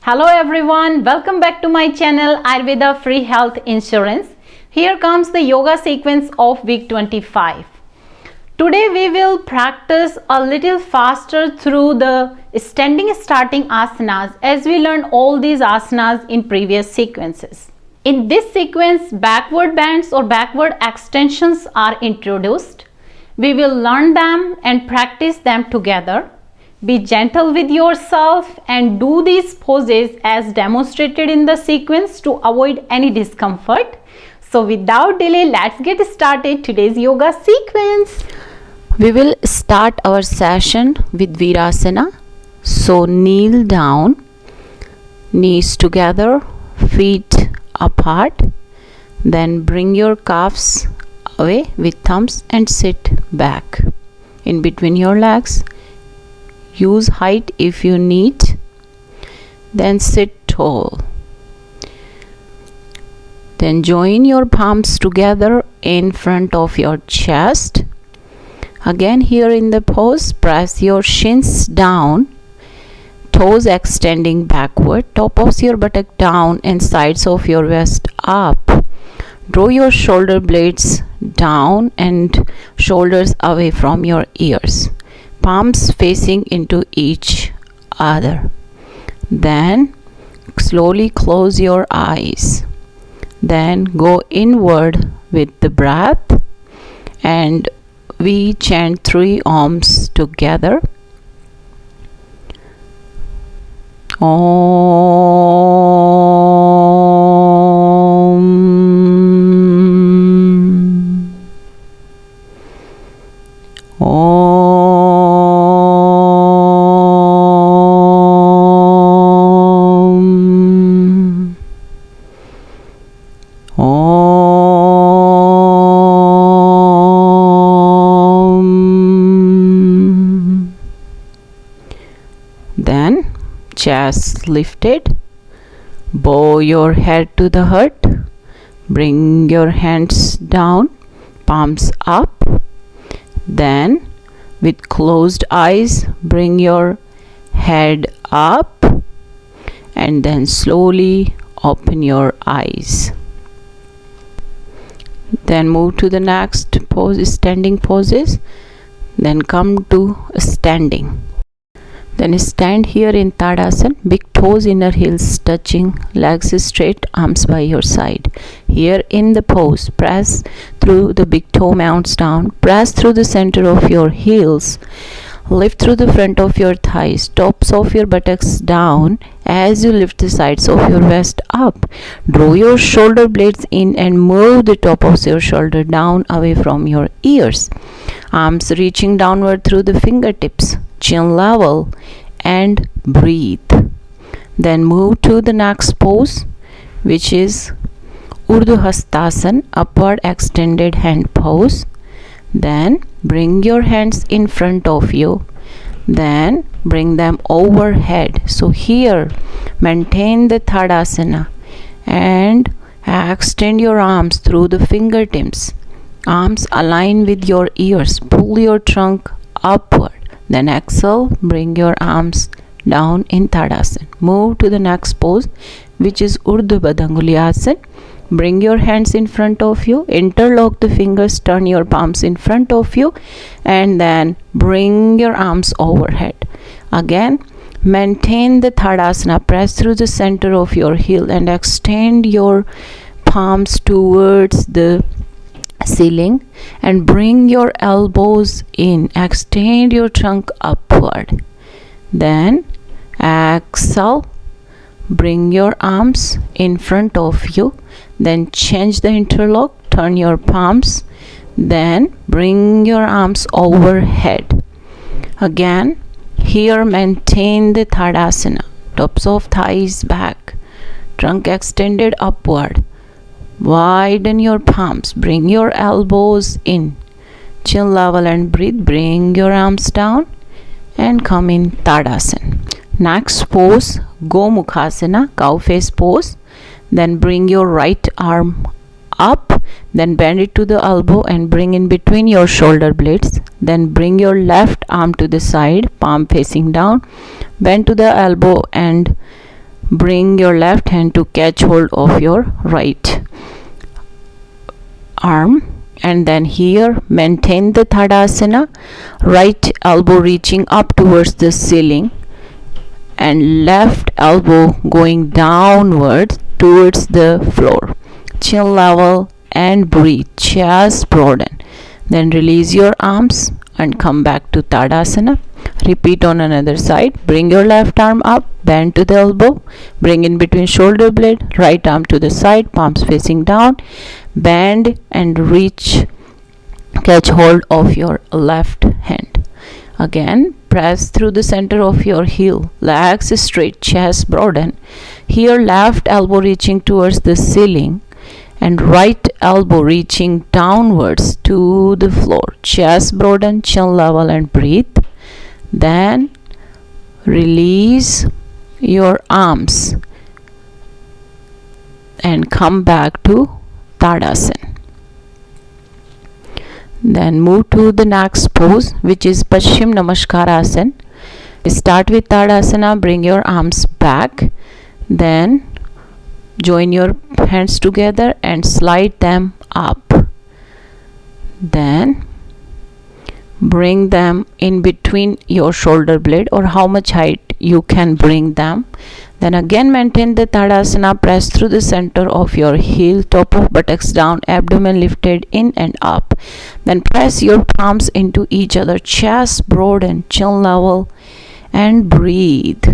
Hello everyone, welcome back to my channel Ayurveda Free Health Insurance. Here comes the yoga sequence of week 25. Today we will practice a little faster through the standing starting asanas as we learned all these asanas in previous sequences. In this sequence, backward bends or backward extensions are introduced. We will learn them and practice them together. Be gentle with yourself and do these poses as demonstrated in the sequence to avoid any discomfort. So without delay, let's get started today's yoga sequence. We will start our session with Veerasana. So kneel down, knees together, feet apart. Then bring your calves away with thumbs and sit back in between your legs. Use height if you need. Then sit tall. Then join your palms together in front of your chest. Again, here in the pose, press your shins down, toes extending backward, top of your buttock down and sides of your waist up. Draw your shoulder blades down and shoulders away from your ears. Palms facing into each other. Then slowly close your eyes. Then go inward with the breath and we chant 3 Oms together. Om. Om. Then chest lifted, bow your head to the heart, bring your hands down, palms up. Then with closed eyes bring your head up and then slowly open your eyes. Then move to the next pose, standing poses. Then come to standing. Then stand here in Tadasana, big toes, inner heels touching, legs straight, arms by your side. Here in the pose, press through the big toe mounts down, press through the center of your heels, lift through the front of your thighs, tops of your buttocks down as you lift the sides of your waist up. Draw your shoulder blades in and move the top of your shoulder down away from your ears. Arms reaching downward through the fingertips, chin level, and breathe. Then move to the next pose, which is Urdhva upward extended hand pose. Then bring your hands in front of you. Then bring them overhead. So here maintain the Tadasana and extend your arms through the fingertips. Arms align with your ears. Pull your trunk upward. Then exhale, bring your arms down in Tadasana. Move to the next pose, which is Urdhva. Bring your hands in front of you, interlock the fingers, turn your palms in front of you, and then bring your arms overhead. Again, maintain the Tadasana, press through the center of your heel and extend your palms towards the ceiling and bring your elbows in, extend your trunk upward. Then exhale, bring your arms in front of you, then change the interlock, turn your palms, then bring your arms overhead. Again, here maintain the Tadasana, tops of thighs back, trunk extended upward. Widen your palms, bring your elbows in, chin level and breathe. Bring your arms down and come in Tadasana. Next pose, Gomukhasana, cow face pose. Then bring your right arm up, then bend it to the elbow and bring in between your shoulder blades. Then bring your left arm to the side, palm facing down, bend to the elbow and bring your left hand to catch hold of your right arm, and then here maintain the Tadasana, right elbow reaching up towards the ceiling and left elbow going downward towards the floor. Chin level and breathe, chest broaden. Then release your arms and come back to Tadasana. Repeat on another side. Bring your left arm up, bend to the elbow, bring in between shoulder blade, right arm to the side, palms facing down, bend and reach, catch hold of your left hand. Again, press through the center of your heel, legs straight, chest broaden. Here left elbow reaching towards the ceiling and right elbow reaching downwards to the floor. Chest broaden, chin level and breathe. Then release your arms and come back to Tadasana. Then move to the next pose, which is Pachimutanasana asana. Start with Tadasana, bring your arms back, then join your hands together and slide them up. Then bring them in between your shoulder blade, or how much height you can bring them. Then again maintain the Tadasana, press through the center of your heel, top of buttocks down, abdomen lifted in and up. Then press your palms into each other, chest broaden, chin level and breathe.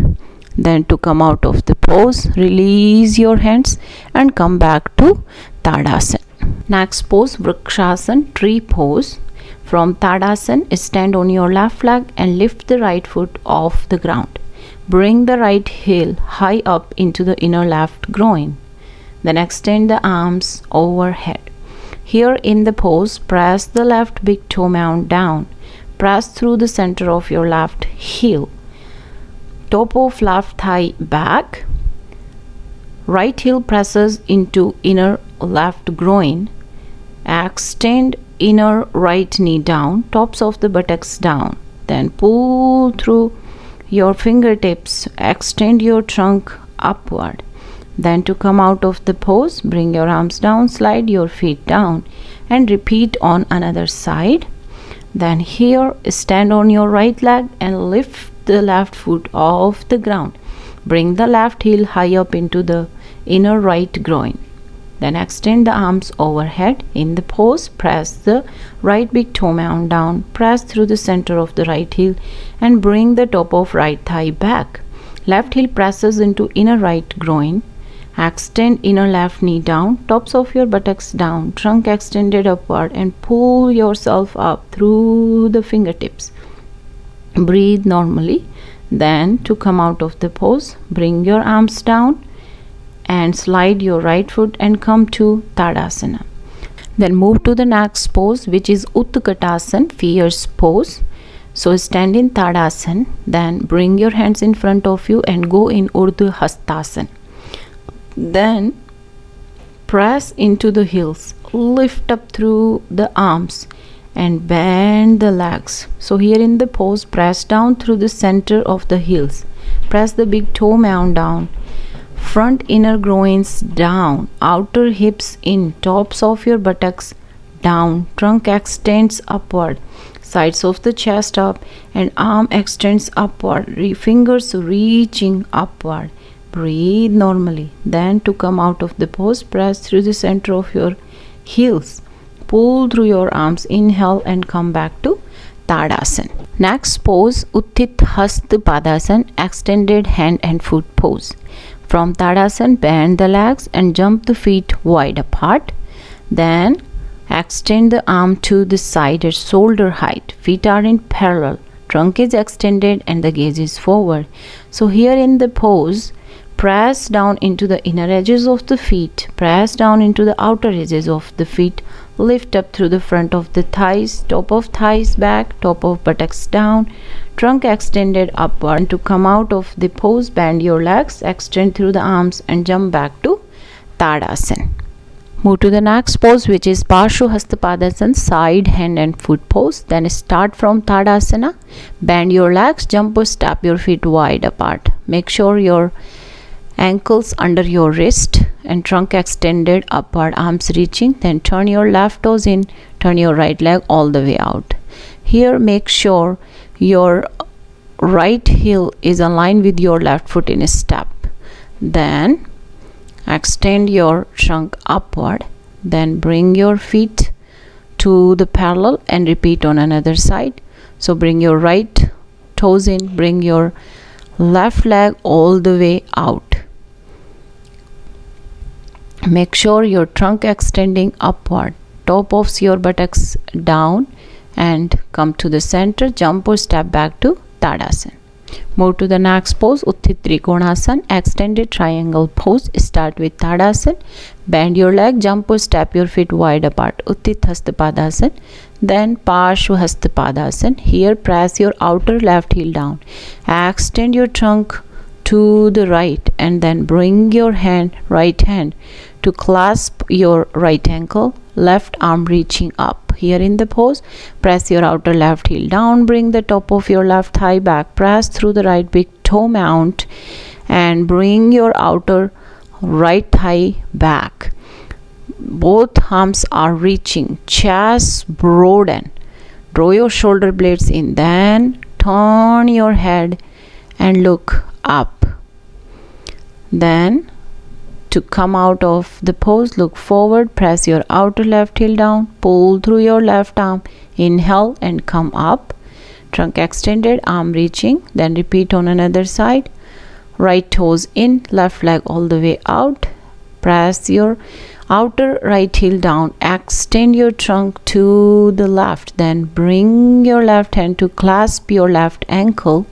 Then to come out of the pose, release your hands and come back to Tadasana. Next pose, Veerasana, tree pose. From Tadasana, stand on your left leg and lift the right foot off the ground. Bring the right heel high up into the inner left groin. Then extend the arms overhead. Here in the pose, press the left big toe mound down. Press through the center of your left heel. Top of left thigh back. Right heel presses into inner left groin. Extend inner right knee down, tops of the buttocks down. Then pull through your fingertips, extend your trunk upward. Then to come out of the pose, bring your arms down, slide your feet down and repeat on another side. Then here stand on your right leg and lift the left foot off the ground. Bring the left heel high up into the inner right groin. Then extend the arms overhead. In the pose, press the right big toe mound down, press through the center of the right heel and bring the top of right thigh back. Left heel presses into inner right groin. Extend inner left knee down, tops of your buttocks down, trunk extended upward and pull yourself up through the fingertips. Breathe normally. Then to come out of the pose, bring your arms down and slide your right foot and come to Tadasana. Then move to the next pose, which is Uttanasana, fierce pose. So stand in Tadasana, then bring your hands in front of you and go in Urdhva Hastasana. Then press into the heels, lift up through the arms and bend the legs. So here in the pose, press down through the center of the heels. Press the big toe mound down. Front inner groins down, outer hips in, tops of your buttocks down, trunk extends upward, sides of the chest up and arm extends upward, fingers reaching upward. Breathe normally. Then to come out of the pose, press through the center of your heels. Pull through your arms, inhale and come back to Tadasana. Next pose, Utthita Hasta Padasan, extended hand and foot pose. From Tadasana, bend the legs and jump the feet wide apart. Then extend the arm to the side at shoulder height. Feet are in parallel. Trunk is extended and the gaze is forward. So here in the pose, press down into the inner edges of the feet. Press down into the outer edges of the feet. Lift up through the front of the thighs, top of thighs back, top of buttocks down, trunk extended upward. And to come out of the pose, bend your legs, extend through the arms and jump back to Tadasana. Move to the next pose, which is Parshu Hasta Padasan, side hand and foot pose. Then start from Tadasana, bend your legs, jump or step your feet wide apart. Make sure your ankles under your wrist and trunk extended upward, arms reaching. Then turn your left toes in, turn your right leg all the way out. Here make sure your right heel is aligned with your left foot in a step. Then extend your trunk upward, then bring your feet to the parallel and repeat on another side. So bring your right toes in, bring your left leg all the way out. Make sure your trunk extending upward, top of your buttocks down, and come to the center. Jump or step back to Tadasana. Move to the next pose, Utthit Trikonasana, extended triangle pose. Start with Tadasana. Bend your leg, jump or step your feet wide apart. Utthit Hasta Padasana. Then Parshva Padasana. Here press your outer left heel down. Extend your trunk to the right and then bring your right hand to clasp your right ankle, left arm reaching up. Here in the pose, press your outer left heel down, bring the top of your left thigh back, press through the right big toe mount and bring your outer right thigh back. Both arms are reaching, chest broaden. Draw your shoulder blades in, then turn your head and look up. Then to come out of the pose, look forward, press your outer left heel down, pull through your left arm, inhale and come up. Trunk extended, arm reaching, then repeat on another side. Right toes in, left leg all the way out. Press your outer right heel down, extend your trunk to the left, then bring your left hand to clasp your left ankle,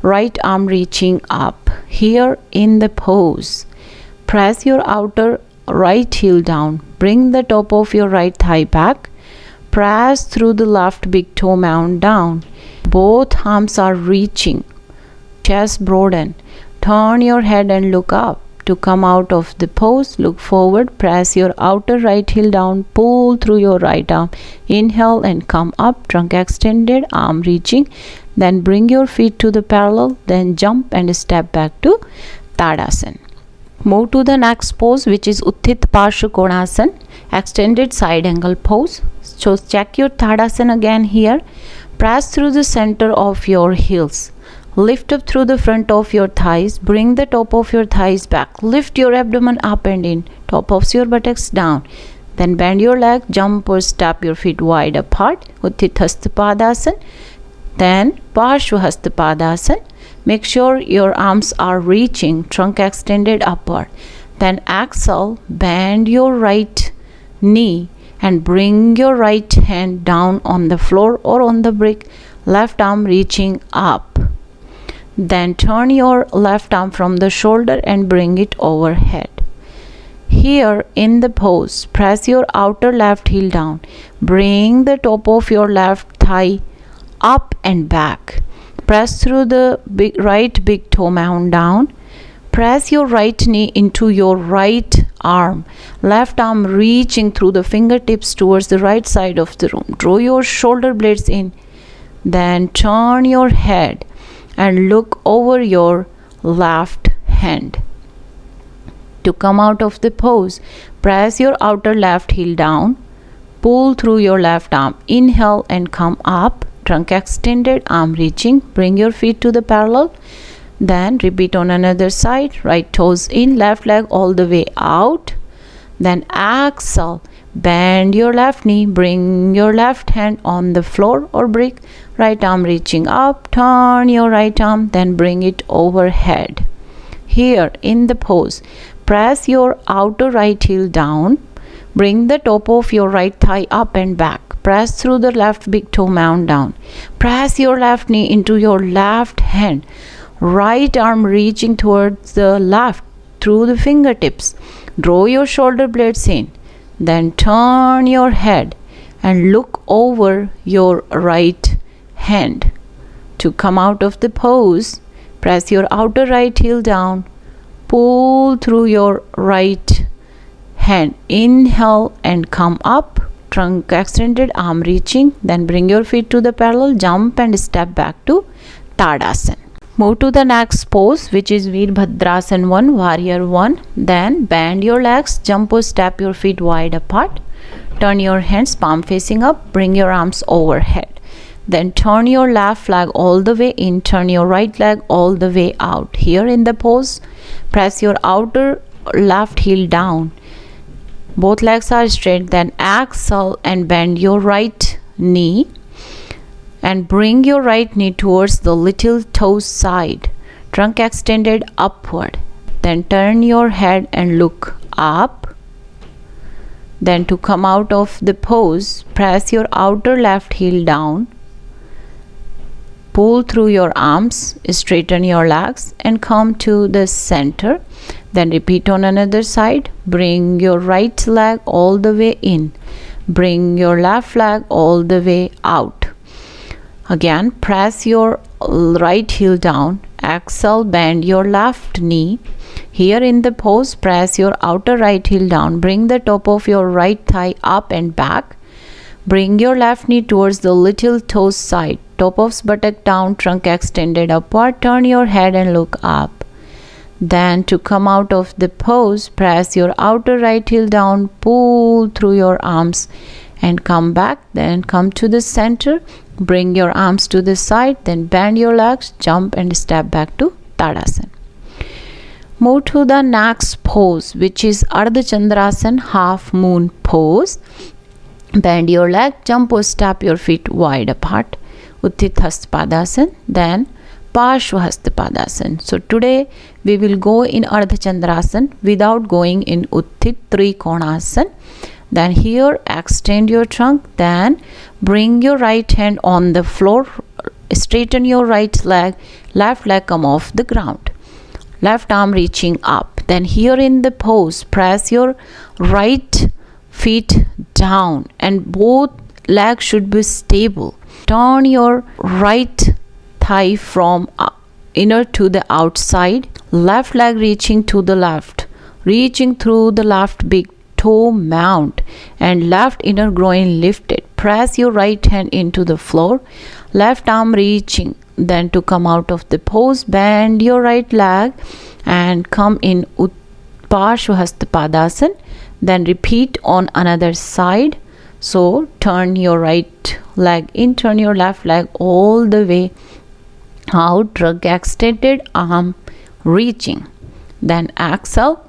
right arm reaching up. Here in the pose, press your outer right heel down, bring the top of your right thigh back, press through the left big toe mount down. Both arms are reaching, chest broaden. Turn your head and look up. To come out of the pose, look forward, press your outer right heel down, pull through your right arm, inhale and come up, trunk extended, arm reaching. Then bring your feet to the parallel, then jump and step back to Tadasana. Move to the next pose, which is Utthit Parshva, extended side angle pose. So check your Tadasana again here. Press through the center of your heels. Lift up through the front of your thighs. Bring the top of your thighs back. Lift your abdomen up and in. Top of your buttocks down. Then bend your leg, jump or step your feet wide apart. Utthit Hasta Padasana. Then Parshva Hasta Padasana. Make sure your arms are reaching, trunk extended upward. Then exhale, bend your right knee and bring your right hand down on the floor or on the brick. Left arm reaching up. Then turn your left arm from the shoulder and bring it overhead. Here in the pose, press your outer left heel down. Bring the top of your left thigh up and back. Press through the right big toe mount down. Press your right knee into your right arm. Left arm reaching through the fingertips towards the right side of the room. Draw your shoulder blades in. Then turn your head and look over your left hand. To come out of the pose, press your outer left heel down. Pull through your left arm. Inhale and come up. Trunk extended, arm reaching. Bring your feet to the parallel. Then repeat on another side. Right toes in, left leg all the way out. Then exhale. Bend your left knee. Bring your left hand on the floor or brick. Right arm reaching up. Turn your right arm. Then bring it overhead. Here in the pose, press your outer right heel down. Bring the top of your right thigh up and back. Press through the left big toe mount down. Press your left knee into your left hand. Right arm reaching towards the left through the fingertips. Draw your shoulder blades in. Then turn your head and look over your right hand. To come out of the pose, press your outer right heel down. Pull through your right hand. Inhale and come up. Trunk extended, arm reaching. Then bring your feet to the parallel. Jump and step back to Tadasana. Move to the next pose, which is Veerabhadrasana 1, Warrior 1. Then bend your legs, jump or step your feet wide apart. Turn your hands palm facing up, bring your arms overhead. Then turn your left leg all the way in, turn your right leg all the way out. Here in the pose, press your outer left heel down. Both legs are straight. Then exhale and bend your right knee and bring your right knee towards the little toe side, trunk extended upward. Then turn your head and look up. Then to come out of the pose, press your outer left heel down, pull through your arms, straighten your legs and come to the center. Then repeat on another side. Bring your right leg all the way in, bring your left leg all the way out. Again, press your right heel down, exhale, bend your left knee. Here in the pose, press your outer right heel down, bring the top of your right thigh up and back. Bring your left knee towards the little toe side, top of buttock down, trunk extended upward. Turn your head and look up. Then to come out of the pose, press your outer right heel down, pull through your arms and come back. Then come to the center. Bring your arms to the side, then bend your legs, jump and step back to Tadasana. Move to the next pose, which is Ardha Chandrasana, half moon pose. Bend your leg, jump or step your feet wide apart. Utthita Padasan, then Parshvahasta Padasan. So today we will go in Ardha Chandrasana without going in Utthita Trikonasana. Then here extend your trunk, then bring your right hand on the floor, straighten your right leg, left leg come off the ground, left arm reaching up. Then here in the pose, press your right feet down and both legs should be stable. Turn your right thigh from inner to the outside, left leg reaching to the left, reaching through the left big toe mount and left inner groin lifted. Press your right hand into the floor, left arm reaching. Then to come out of the pose, bend your right leg and come in Parshvahasta Padasan. Then repeat on another side. So turn your right leg in, turn your left leg all the way out, trunk extended, arm reaching. Then exhale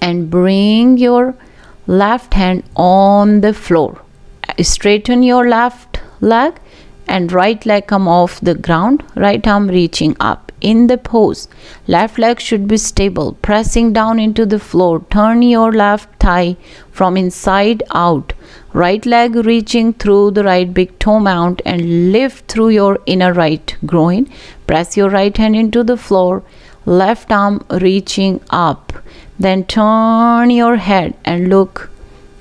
and bring your left hand on the floor. Straighten your left leg and right leg come off the ground, right arm reaching up. In the pose, left leg should be stable, pressing down into the floor. Turn your left thigh from inside out, right leg reaching through the right big toe mount and lift through your inner right groin. Press your right hand into the floor, left arm reaching up. Then turn your head and look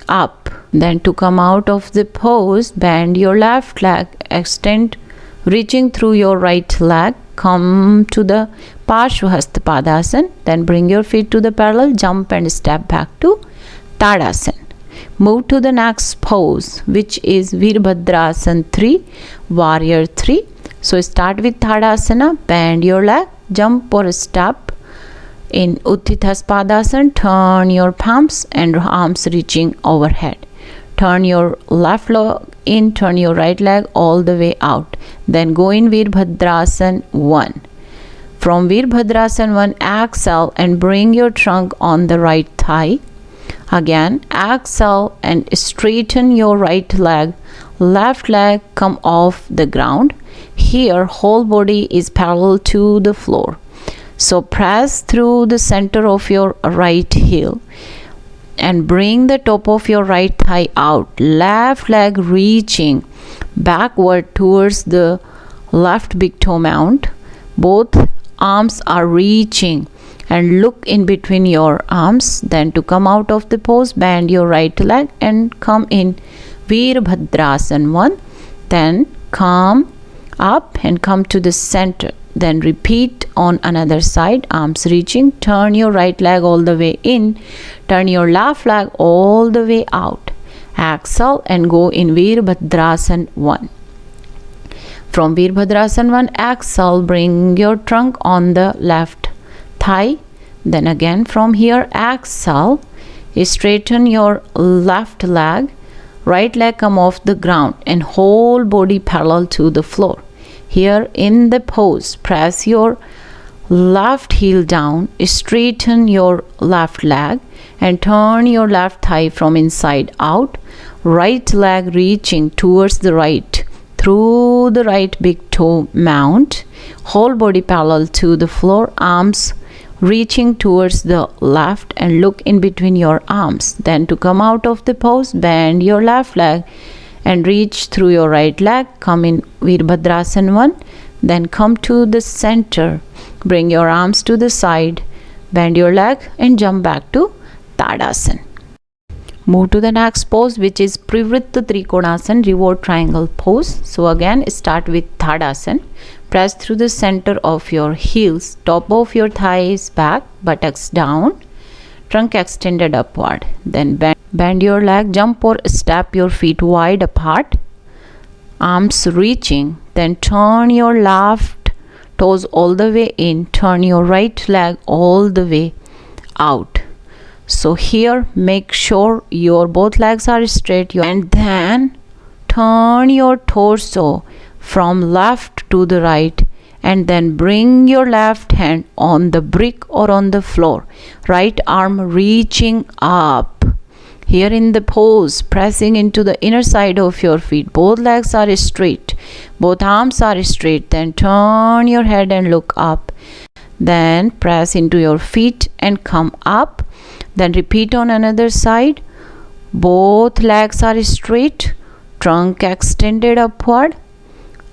up. Then to come out of the pose, bend your left leg, extend, reaching through your right leg, come to the Parshvahasta Padasan. Then bring your feet to the parallel, jump and step back to Tadasana. Move to the next pose, which is Veerabhadrasana 3, Warrior 3. So start with Tadasana, bend your leg, jump or step. In Utthita Padasan, turn your palms and arms reaching overhead. Turn your left leg in, turn your right leg all the way out. Then go in Veerabhadrasana 1. From Veerabhadrasana 1, exhale and bring your trunk on the right thigh. Again, exhale and straighten your right leg, left leg come off the ground. Here, whole body is parallel to the floor. So press through the center of your right heel and bring the top of your right thigh out, left leg reaching backward towards the left big toe mount. Both arms are reaching and look in between your arms. Then to come out of the pose, bend your right leg and come in Veerabhadrasana 1. Then come up and come to the center. Then repeat on another side, arms reaching. Turn your right leg all the way in, turn your left leg all the way out. Exhale and go in Veerabhadrasana 1. From Veerabhadrasana 1, exhale, bring your trunk on the left thigh. Then again from here, exhale, straighten your left leg, right leg come off the ground and whole body parallel to the floor. Here in the pose, press your left heel down, straighten your left leg and turn your left thigh from inside out, right leg reaching towards the right through the right big toe mount, whole body parallel to the floor, arms reaching towards the left and look in between your arms. Then to come out of the pose, bend your left leg and reach through your right leg. Come in Veerabhadrasana 1, then come to the center. Bring your arms to the side, bend your leg and jump back to Tadasana. Move to the next pose, which is Pravritta Trikonasana, reward triangle pose. So again start with Tadasana. Press through the center of your heels, top of your thighs back, buttocks down, trunk extended upward. Then bend your leg, jump or step your feet wide apart, arms reaching. Then turn your left toes all the way in, turn your right leg all the way out. So here make sure your both legs are straight and then turn your torso from left to the right and then bring your left hand on the brick or on the floor, right arm reaching up. Here in the pose, pressing into the inner side of your feet, both legs are straight, both arms are straight. Then turn your head and look up, then press into your feet and come up. Then repeat on another side, both legs are straight, trunk extended upward,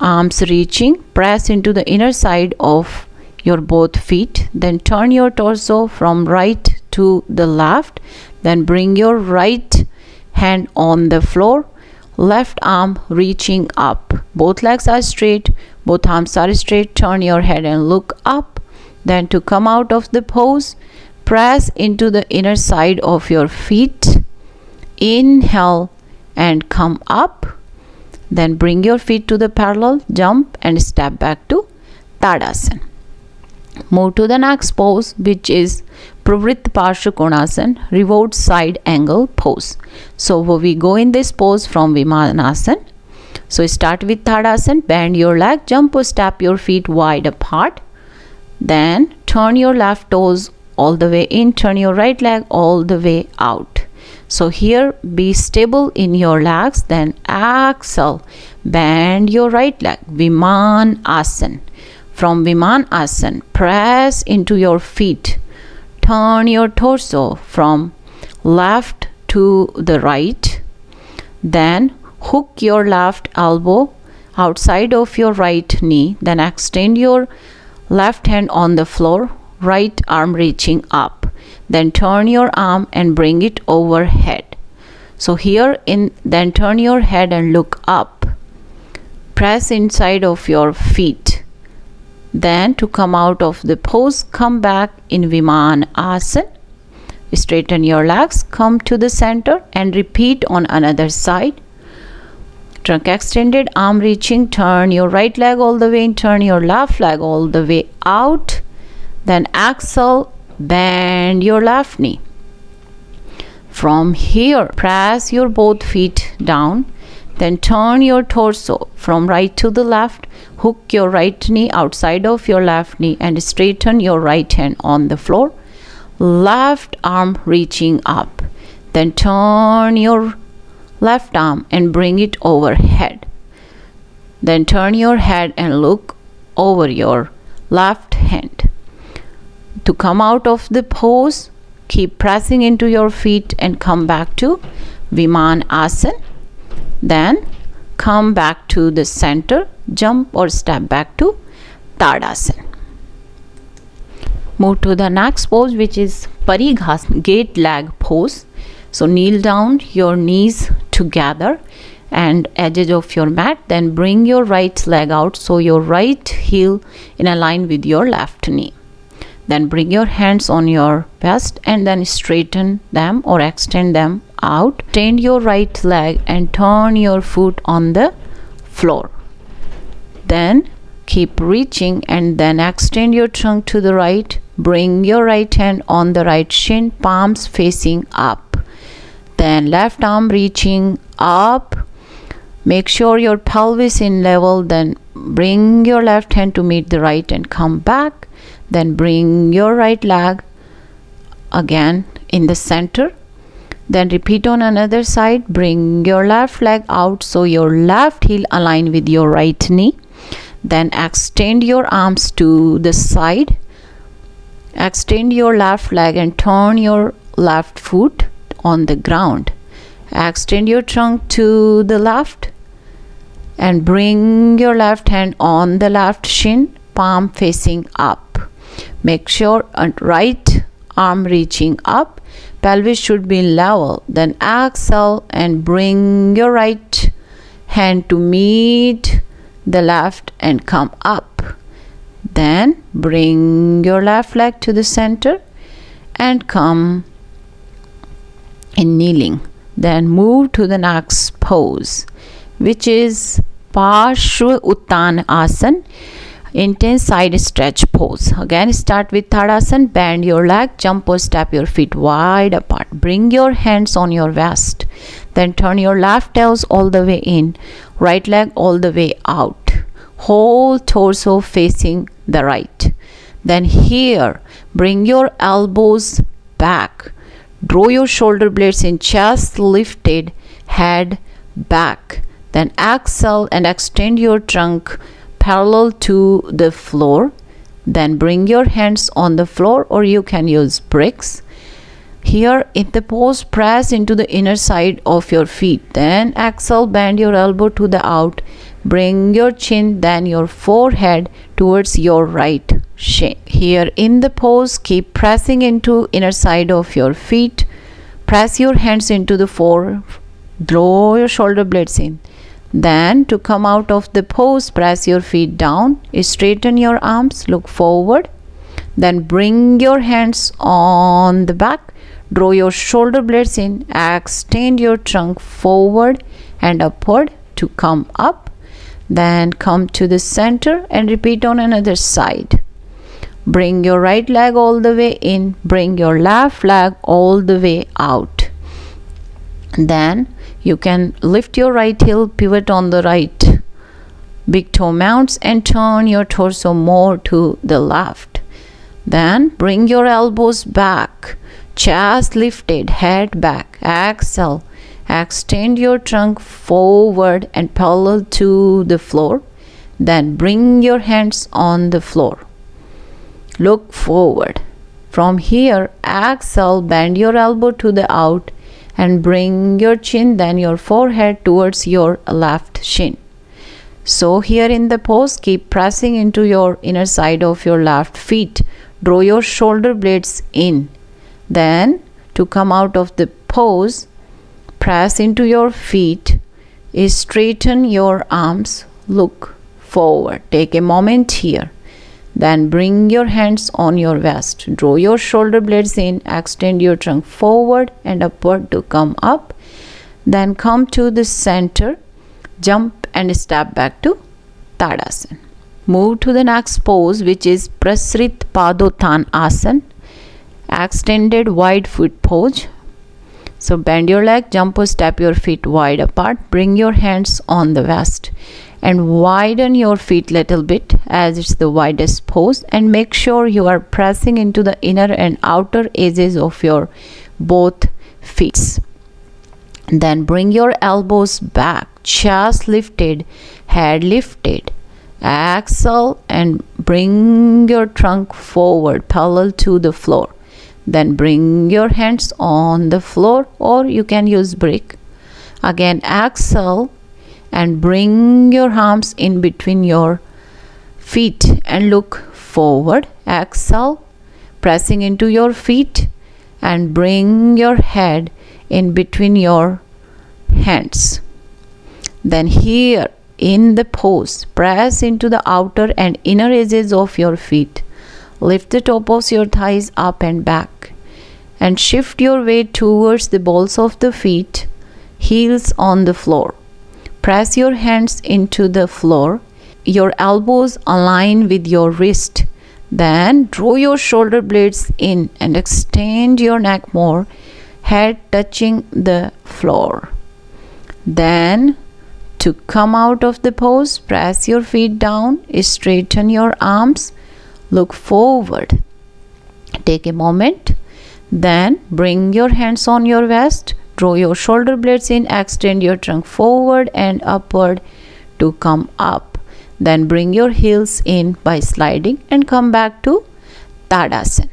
arms reaching, press into the inner side of your both feet. Then turn your torso from right to the left. Then bring your right hand on the floor, left arm reaching up. Both legs are straight, both arms are straight. Turn your head and look up. Then to come out of the pose, press into the inner side of your feet. Inhale and come up. Then bring your feet to the parallel, jump and step back to Tadasana. Move to the next pose, which is Pravritta Parshvakonasana, reward side angle pose. So we go in this pose from Vimanasana. So start with Tadasana, bend your leg, jump or step your feet wide apart. Then turn your left toes all the way in, turn your right leg all the way out. So here be stable in your legs, then exhale, bend your right leg, Vimanasana. From Vimanasana, press into your feet, turn your torso from left to the right, then hook your left elbow outside of your right knee, then extend your left hand on the floor, right arm reaching up. Then turn your arm and bring it overhead. So here then turn your head and look up. Press inside of your feet. Then to come out of the pose, come back in Vimanasana. Straighten your legs, come to the center and repeat on another side. Trunk extended, arm reaching, turn your right leg all the way in, turn your left leg all the way out. Then exhale, bend your left knee. From here, press your both feet down. Then turn your torso from right to the left. Hook your right knee outside of your left knee and straighten your right hand on the floor. Left arm reaching up. Then turn your left arm and bring it overhead. Then turn your head and look over your left hand. To come out of the pose, keep pressing into your feet and come back to Vimanasana. Then come back to the center, jump or step back to Tadasana. Move to the next pose, which is Parighasana, gate leg pose. So kneel down, your knees together and edges of your mat. Then bring your right leg out, so your right heel in a line with your left knee. Then bring your hands on your chest and then straighten them or extend them out. Extend your right leg and turn your foot on the floor. Then keep reaching and then extend your trunk to the right. Bring your right hand on the right shin, palms facing up. Then left arm reaching up. Make sure your pelvis in level. Then bring your left hand to meet the right and come back. Then bring your right leg again in the center. Then repeat on another side. Bring your left leg out so your left heel align with your right knee. Then extend your arms to the side. Extend your left leg and turn your left foot on the ground. Extend your trunk to the left and bring your left hand on the left shin, palm facing up. Make sure right arm reaching up, pelvis should be level. Then exhale and bring your right hand to meet the left and come up. Then bring your left leg to the center and come in kneeling. Then move to the next pose, which is Pachimutanasana, intense side stretch pose. Again, start with Tadasana. Bend your leg, jump or step your feet wide apart. Bring your hands on your waist. Then turn your left toes all the way in, right leg all the way out. Whole torso facing the right. Then here, bring your elbows back. Draw your shoulder blades in, chest lifted, head back. Then exhale and extend your trunk parallel to the floor. Then bring your hands on the floor or you can use bricks. Here in the pose, press into the inner side of your feet. Then exhale, bend your elbow to the out. Bring your chin, then your forehead towards your right shin. Here in the pose, keep pressing into inner side of your feet. Press your hands into the floor. Draw your shoulder blades in. Then to come out of the pose, press your feet down. Straighten your arms, look forward. Then bring your hands on the back. Draw your shoulder blades in. Extend your trunk forward and upward to come up. Then come to the center and repeat on another side. Bring your right leg all the way in. Bring your left leg all the way out. Then you can lift your right heel, pivot on the right. Big toe mounts and turn your torso more to the left. Then bring your elbows back. Chest lifted, head back. Exhale. Extend your trunk forward and parallel to the floor. Then bring your hands on the floor. Look forward. From here, exhale, bend your elbow to the out and bring your chin, then your forehead towards your left shin. So here in the pose, keep pressing into your inner side of your left feet. Draw your shoulder blades in. Then to come out of the pose, press into your feet, straighten your arms, look forward. Take a moment here. Then bring your hands on your waist. Draw your shoulder blades in, extend your trunk forward and upward to come up. Then come to the center, jump and step back to Tadasana. Move to the next pose, which is Prasrit Padutan asana, extended wide foot pose. So bend your leg, jump or step your feet wide apart. Bring your hands on the waist and widen your feet little bit as it's the widest pose, and make sure you are pressing into the inner and outer edges of your both feet. Then bring your elbows back, chest lifted, head lifted. Exhale and bring your trunk forward parallel to the floor. Then bring your hands on the floor or you can use brick. Again exhale and bring your arms in between your feet and look forward. Exhale, pressing into your feet and bring your head in between your hands. Then here in the pose, press into the outer and inner edges of your feet. Lift the top of your thighs up and back and shift your weight towards the balls of the feet, heels on the floor. Press your hands into the floor your elbows align with your wrist. Then draw your shoulder blades in and extend your neck more, head touching the floor. Then to come out of the pose, press your feet down, straighten your arms, look forward. Take a moment. Then bring your hands on your waist, draw your shoulder blades in, extend your trunk forward and upward to come up. Then bring your heels in by sliding and come back to Tadasana.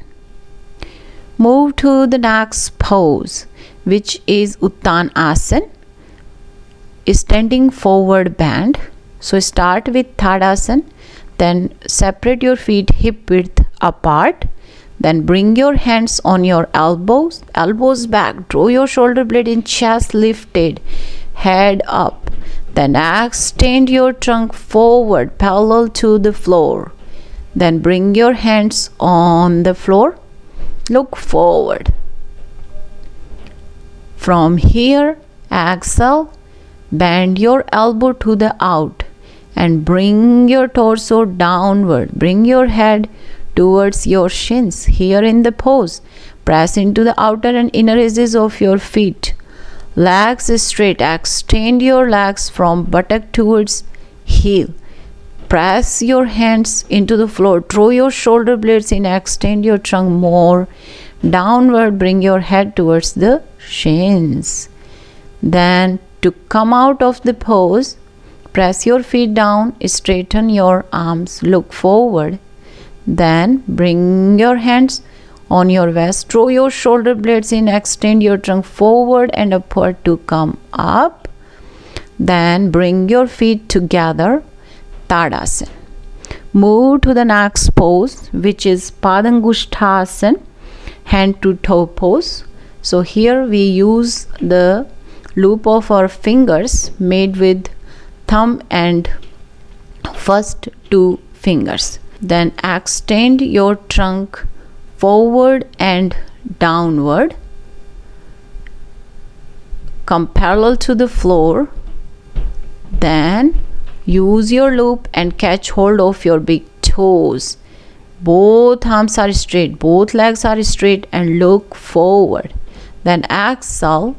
Move to the next pose, which is Uttanasana, standing forward bend. So start with Tadasana, then separate your feet hip width apart. Then bring your hands on your elbows back, draw your shoulder blade in, chest lifted, head up. Then extend your trunk forward parallel to the floor. Then bring your hands on the floor, look forward. From here, exhale, bend your elbow to the out and bring your torso downward. Bring your head towards your shins. Here in the pose, press into the outer and inner edges of your feet. Legs straight, extend your legs from buttock towards heel. Press your hands into the floor, draw your shoulder blades in, extend your trunk more downward, bring your head towards the shins. Then to come out of the pose, press your feet down, straighten your arms, look forward. Then bring your hands on your waist, draw your shoulder blades in, extend your trunk forward and upward to come up. Then bring your feet together, Tadasana. Move to the next pose, which is Padangusthasana, hand to toe pose. So here we use the loop of our fingers made with thumb and first two fingers. Then extend your trunk forward and downward. Come parallel to the floor. Then use your loop and catch hold of your big toes. Both arms are straight, both legs are straight and look forward. Then exhale,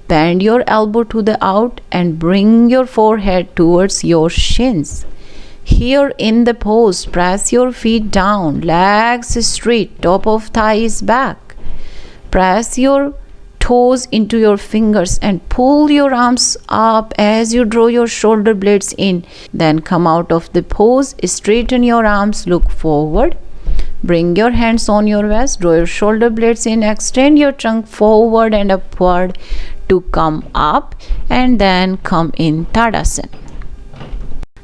bend your elbow to the out and bring your forehead towards your shins. Here in the pose, press your feet down, legs straight, top of thighs back. Press your toes into your fingers and pull your arms up as you draw your shoulder blades in. Then come out of the pose, straighten your arms, look forward. Bring your hands on your waist, draw your shoulder blades in, extend your trunk forward and upward to come up, and then come in Tadasana.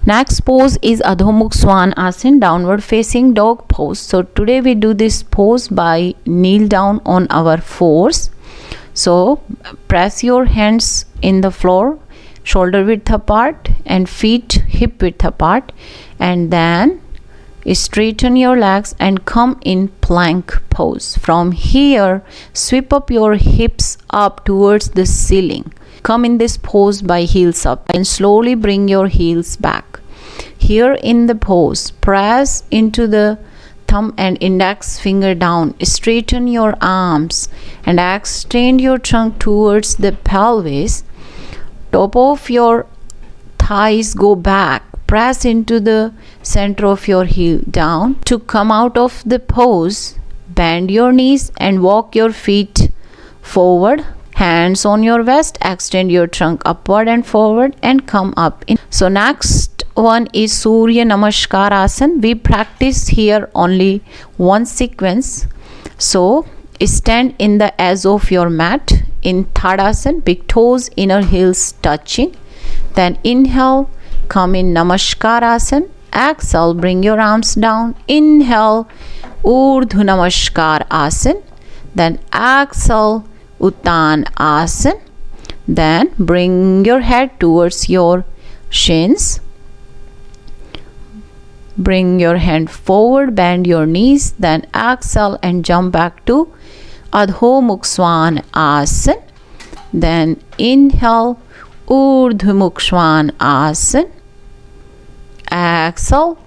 Next pose is Adho Mukh Svanasana, downward facing dog pose. So today we do this pose by kneel down on our fours. So press your hands in the floor, shoulder width apart and feet hip width apart, and then straighten your legs and come in plank pose. From here, sweep up your hips up towards the ceiling. Come in this pose by heels up and slowly bring your heels back. Here in the pose, press into the thumb and index finger down. Straighten your arms and extend your trunk towards the pelvis. Top of your thighs go back. Press into the center of your heel down. To come out of the pose, bend your knees and walk your feet forward. Hands on your waist, extend your trunk upward and forward and come up. So next one is Surya Namaskar asana. We practice here only one sequence. So stand in the edge of your mat in Tadasana, big toes, inner heels touching. Then inhale, come in Namaskar asana. Exhale, bring your arms down. Inhale, Urdhva Namaskar asana. Then exhale, Uttanasana. Then bring your head towards your shins. Bring your hand forward, bend your knees, then exhale and jump back to Adho Mukh Svanasana. Then inhale, Urdhva Mukh Svanasana. exhale,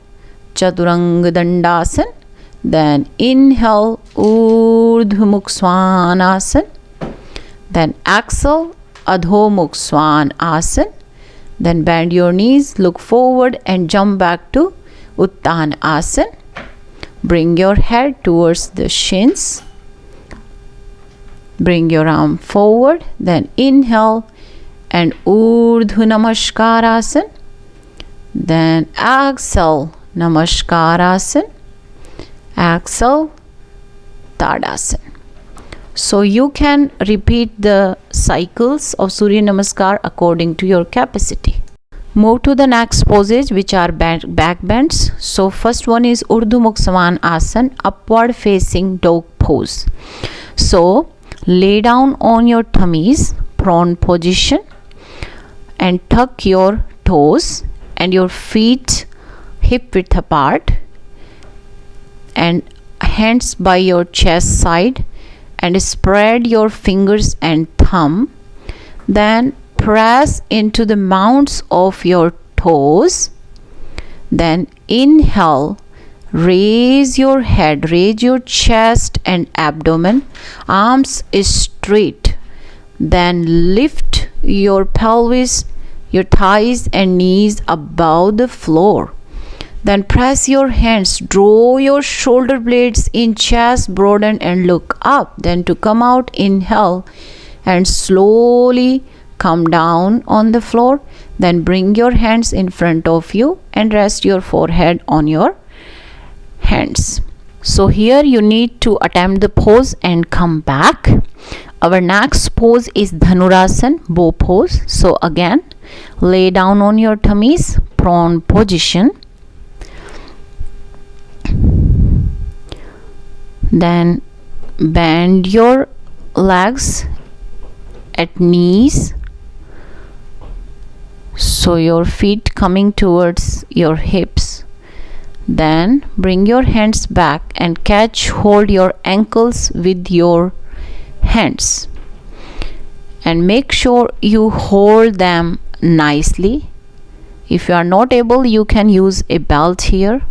Chaturanga Dandasana. Then inhale, Urdhva Mukha Svanasana. Then exhale, Adho Mukha Svanasana. Then bend your knees, look forward and jump back to Uttanasana. Bring your head towards the shins. Bring your arm forward. Then inhale and Urdhva Namaskarasana. Then exhale, Namaskarasana. Exhale, Tadasana. So you can repeat the cycles of Surya Namaskar according to your capacity. Move to the next poses, which are back bends. So first one is Urdhva Mukha Svanasana, upward facing dog pose. So lay down on your tummies, prone position, and tuck your toes and your feet hip width apart, and hands by your chest side, and spread your fingers and thumb. Then press into the mounts of your toes. Then inhale, raise your head, raise your chest and abdomen, arms straight. Then lift your pelvis, your thighs and knees above the floor. Then press your hands, draw your shoulder blades in, chest broaden and look up. Then to come out, inhale and slowly come down on the floor. Then bring your hands in front of you and rest your forehead on your hands. So here you need to attempt the pose and come back. Our next pose is Dhanurasana, bow pose. So again, lay down on your tummies, prone position. Then bend your legs at knees, so your feet coming towards your hips. Then bring your hands back and hold your ankles with your hands, and make sure you hold them nicely. If you are not able, you can use a belt here.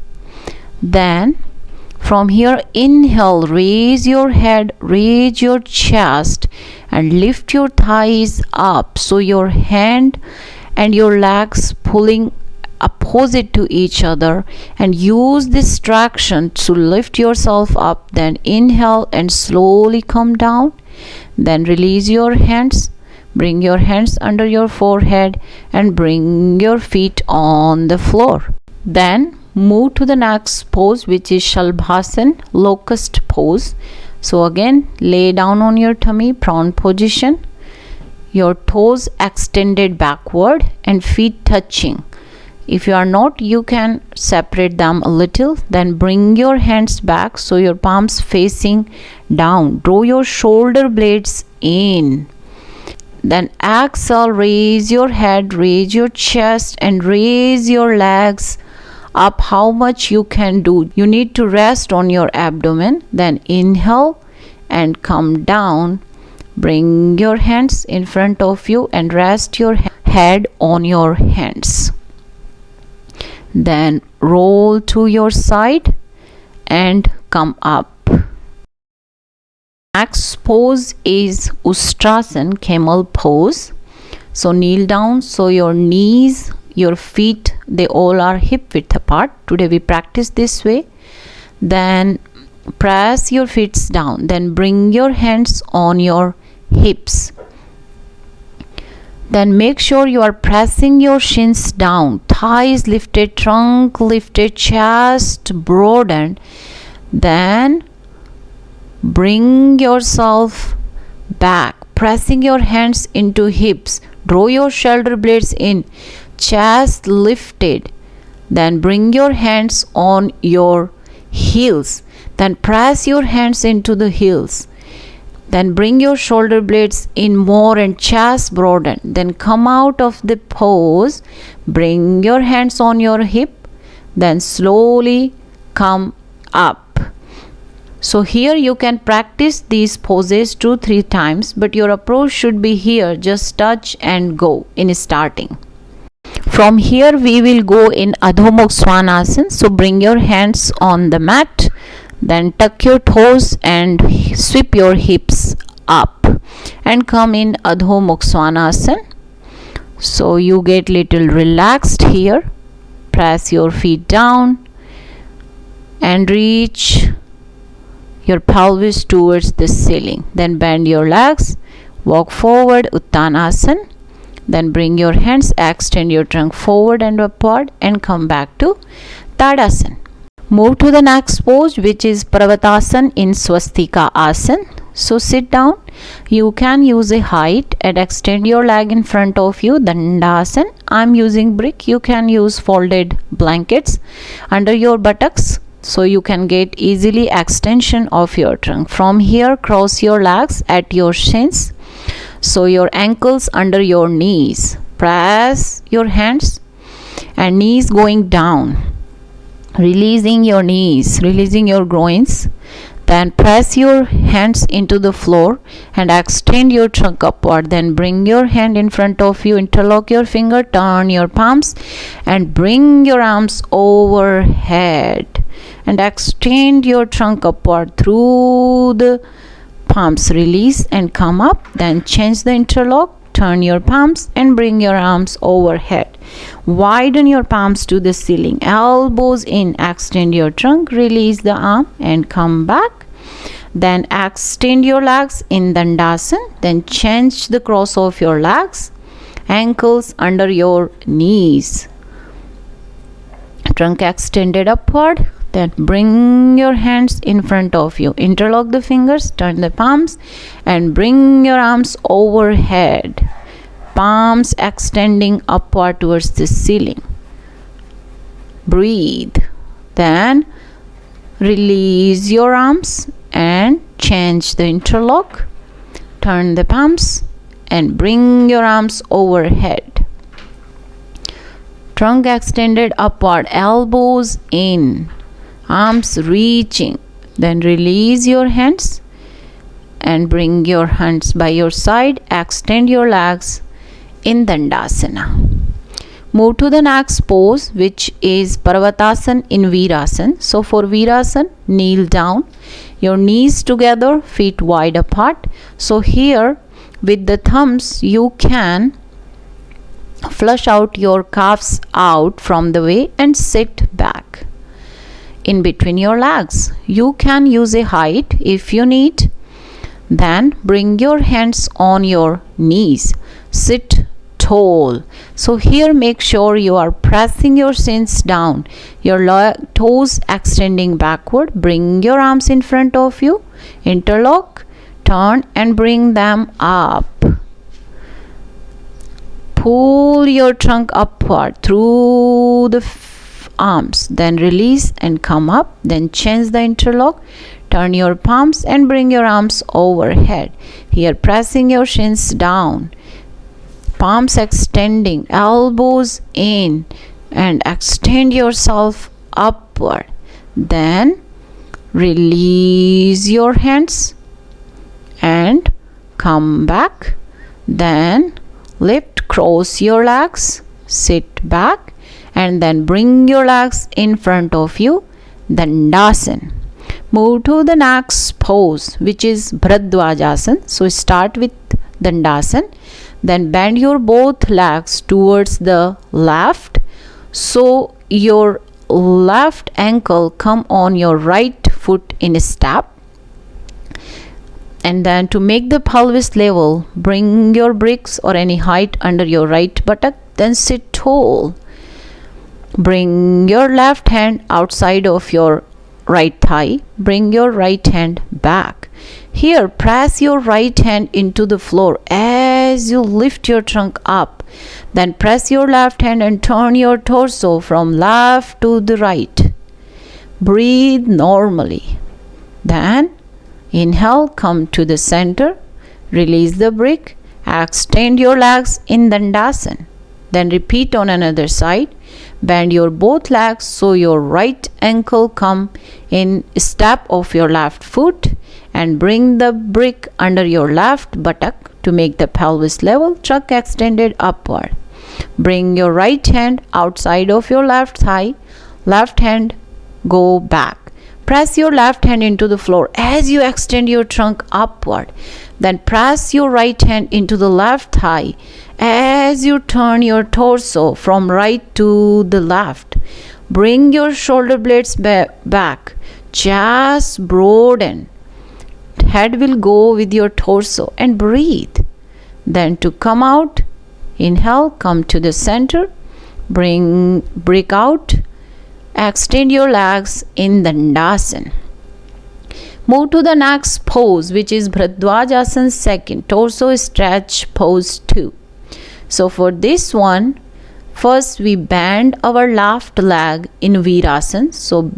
Then from here, inhale, raise your head, raise your chest and lift your thighs up, so your hand and your legs pulling opposite to each other, and use this traction to lift yourself up. Then inhale and slowly come down. Then release your hands, bring your hands under your forehead and bring your feet on the floor. Then move to the next pose, which is Shalbhasan, locust pose. So again, lay down on your tummy, prone position, your toes extended backward and feet touching. If you are not, you can separate them a little. Then bring your hands back, so your palms facing down. Draw your shoulder blades in. Then exhale, raise your head, raise your chest and raise your legs up how much you can do. You need to rest on your abdomen. Then inhale and come down. Bring your hands in front of you and rest your head on your hands. Then roll to your side and come up. Next pose is Uttanasana, camel pose. So kneel down, so your knees, your feet, they all are hip width apart. Today we practice this way. Then press your feet down. Then bring your hands on your hips. Then make sure you are pressing your shins down, thighs lifted, trunk lifted, chest broadened. Then bring yourself back, pressing your hands into hips. Draw your shoulder blades in, chest lifted. Then bring your hands on your heels. Then press your hands into the heels. Then bring your shoulder blades in more and chest broaden. Then come out of the pose. Bring your hands on your hip. Then slowly come up. So here you can practice these poses 2-3 times, but your approach should be here, just touch and go in starting. From here we will go in Adho-Mukha. So bring your hands on the mat, then tuck your toes and sweep your hips up and come in Adho-Mukha. So you get little relaxed here. Press your feet down and reach your pelvis towards the ceiling. Then bend your legs, walk forward, Uttanasana. Then bring your hands, extend your trunk forward and upward and come back to Tadasana. Move to the next pose, which is Pravatasan in Swastika Asana. So sit down. You can use a height and extend your leg in front of you, Dandasana. I'm using brick. You can use folded blankets under your buttocks, so you can get easily extension of your trunk. From here, cross your legs at your shins, so your ankles under your knees. Press your hands and knees going down, releasing your knees, releasing your groins. Then press your hands into the floor and extend your trunk upward. Then bring your hand in front of you, interlock your finger, turn your palms and bring your arms overhead and extend your trunk upward through the palms. Release and come up. Then change the interlock, turn your palms and bring your arms overhead. Widen your palms to the ceiling, elbows in, extend your trunk, release the arm and come back. Then extend your legs in Dandasana. Then change the cross of your legs, ankles under your knees, trunk extended upward. Then bring your hands in front of you, interlock the fingers, turn the palms and bring your arms overhead, palms extending upward towards the ceiling. Breathe. Then release your arms and change the interlock, turn the palms and bring your arms overhead, trunk extended upward, elbows in, arms reaching. Then release your hands and bring your hands by your side, extend your legs in Dandasana. Move to the next pose, which is Pravatasan in Veerasana. So for Veerasana, kneel down, your knees together, feet wide apart. So here with the thumbs you can flush out your calves out from the way and sit back in between your legs. You can use a height if you need. Then bring your hands on your knees, sit tall. So here make sure you are pressing your shins down, your toes extending backward. Bring your arms in front of you, interlock, turn and bring them up. Pull your trunk upward through the arms, then release and come up. Then change the interlock, turn your palms and bring your arms overhead. Here pressing your shins down, palms extending, elbows in and extend yourself upward. Then release your hands and come back. Then lift, cross your legs, sit back and then bring your legs in front of you, Dandasana. Move to the next pose, which is Bharadwajasana. So start with Dandasana. Then bend your both legs towards the left, so your left ankle come on your right foot in a step. And then to make the pelvis level, bring your bricks or any height under your right buttock, then sit tall. Bring your left hand outside of your right thigh, bring your right hand back. Here press your right hand into the floor as you lift your trunk up. Then press your left hand and turn your torso from left to the right. Breathe normally. Then inhale, come to the center, release the brick, extend your legs in Dandasana. Then repeat on another side. Bend your both legs so your right ankle come in step of your left foot and bring the brick under your left buttock to make the pelvis level, trunk extended upward. Bring your right hand outside of your left thigh. Left hand go back. Press your left hand into the floor as you extend your trunk upward. Then press your right hand into the left thigh as you turn your torso from right to the left. Bring your shoulder blades back. Chest broaden. Head will go with your torso and breathe. Then to come out, inhale, come to the center. Break out. Extend your legs in Dandasana. Move to the next pose, which is Bharadwajasana second, torso stretch pose 2. So for this one, first we bend our left leg in Veerasana. So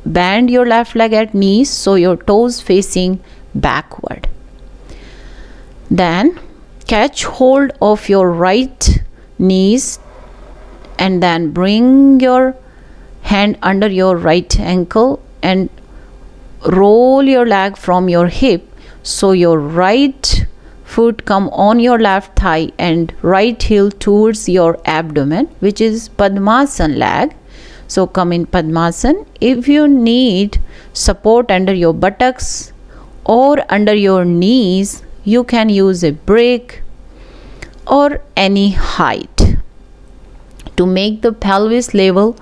bend your left leg at knees so your toes facing backward. Then catch hold of your right knees and then bring your hand under your right ankle and roll your leg from your hip so your right foot come on your left thigh and right heel towards your abdomen, which is Padmasana leg. So come in Padmasana. If you need support under your buttocks or under your knees, you can use a brick or any height to make the pelvis level,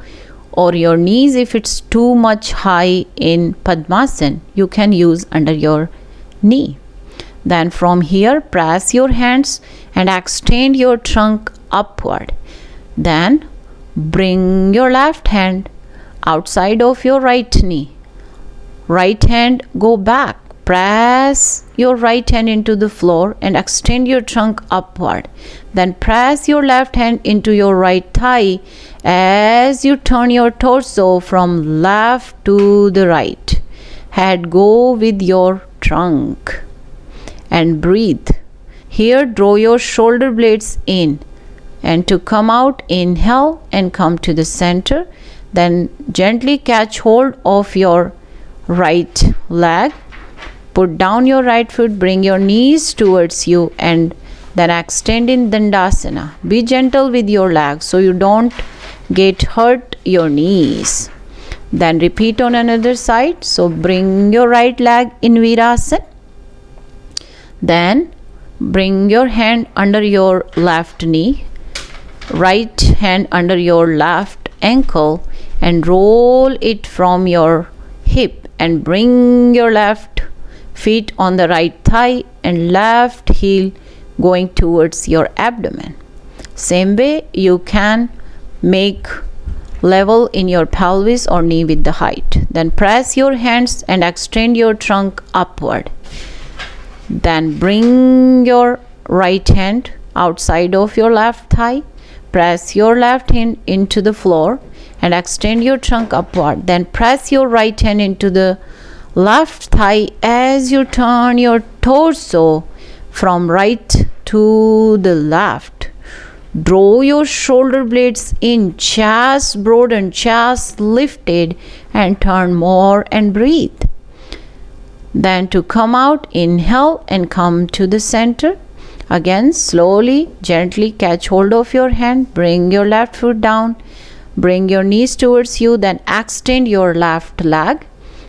or your knees if it's too much high in Padmasana, you can use under your knee. Then from here, press your hands and extend your trunk upward. Then bring your left hand outside of your right knee. Right hand go back. Press your right hand into the floor and extend your trunk upward. Then press your left hand into your right thigh as you turn your torso from left to the right. Head go with your trunk and breathe. Here draw your shoulder blades in, and to come out, inhale and come to the center. Then gently catch hold of your right leg. Put down your right foot, bring your knees towards you and then extend in Dandasana. Be gentle with your legs so you don't get hurt your knees. Then repeat on another side. So bring your right leg in Veerasana. Then bring your hand under your left knee, right hand under your left ankle and roll it from your hip and bring your left feet on the right thigh and left heel going towards your abdomen. Same way you can make level in your pelvis or knee with the height. Then press your hands and extend your trunk upward. Then bring your right hand outside of your left thigh. Press your left hand into the floor and extend your trunk upward. Then press your right hand into the left thigh as you turn your torso from right to the left. Draw your shoulder blades in, chest broadened, chest lifted, and turn more and breathe. Then to come out, inhale and come to the center. Again, slowly, gently catch hold of your hand, bring your left foot down, bring your knees towards you, then extend your left leg,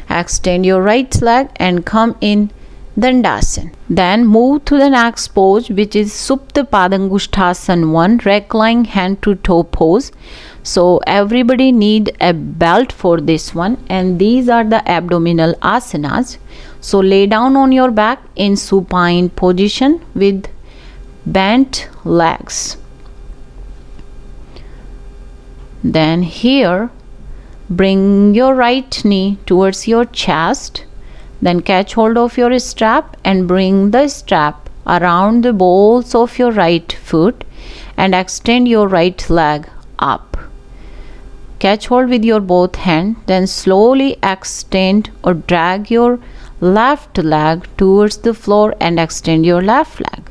extend your right leg and come in Dandasana. Then move to the next pose, which is Supta Padangushthasana 1, recline hand to toe pose. So everybody need a belt for this one, and these are the abdominal asanas. So lay down on your back in supine position with bent legs. Then here bring your right knee towards your chest. Then catch hold of your strap and bring the strap around the balls of your right foot and extend your right leg up. Catch hold with your both hands, then slowly extend or drag your left leg towards the floor and extend your left leg.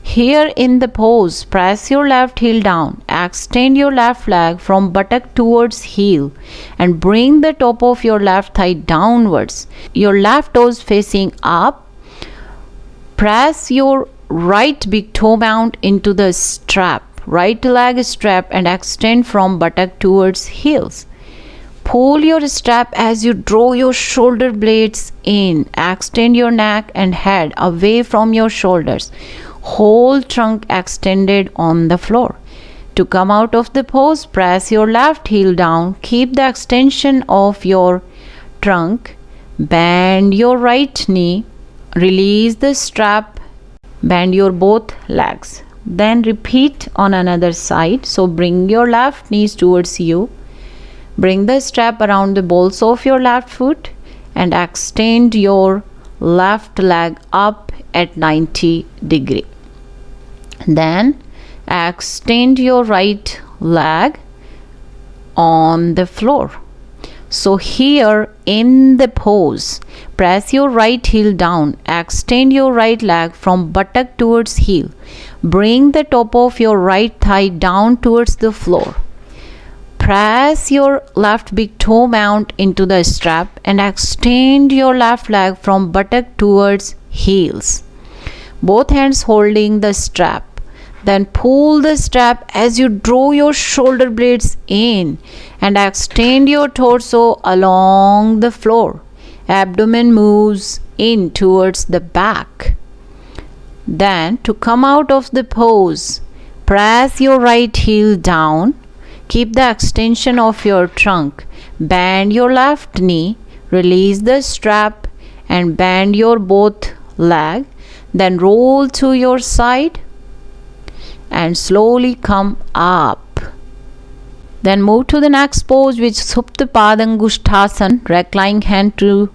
Here in the pose, press your left heel down, extend your left leg from buttock towards heel and bring the top of your left thigh downwards. Your left toes facing up. Press your right big toe mount into the strap right leg strap and extend from buttock towards heels. Pull your strap as you draw your shoulder blades in. Extend your neck and head away from your shoulders. Whole trunk extended on the floor. To come out of the pose, press your left heel down. Keep the extension of your trunk. Bend your right knee. Release the strap. Bend your both legs. Then repeat on another side. So bring your left knees towards you. Bring the strap around the balls of your left foot and extend your left leg up at 90 degree. Then extend your right leg on the floor. So here in the pose, press your right heel down, extend your right leg from buttock towards heel. Bring the top of your right thigh down towards the floor. Press your left big toe mount into the strap and extend your left leg from buttock towards heels. Both hands holding the strap. Then pull the strap as you draw your shoulder blades in and extend your torso along the floor. Abdomen moves in towards the back. Then to come out of the pose, press your right heel down. Keep the extension of your trunk. Bend your left knee. Release the strap and bend your both leg. Then roll to your side and slowly come up. Then move to the next pose, which is Supta Padangusthasana, reclining hand to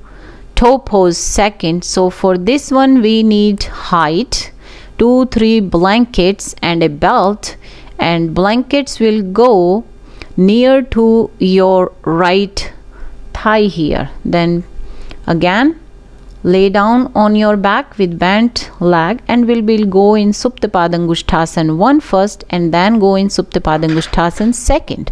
toe pose second. So for this one we need height, 2-3 blankets and a belt, and blankets will go near to your right thigh here. Then again lay down on your back with bent leg and we'll go in Supta Padangusthasana 1 first and then go in Supta Padangusthasana second.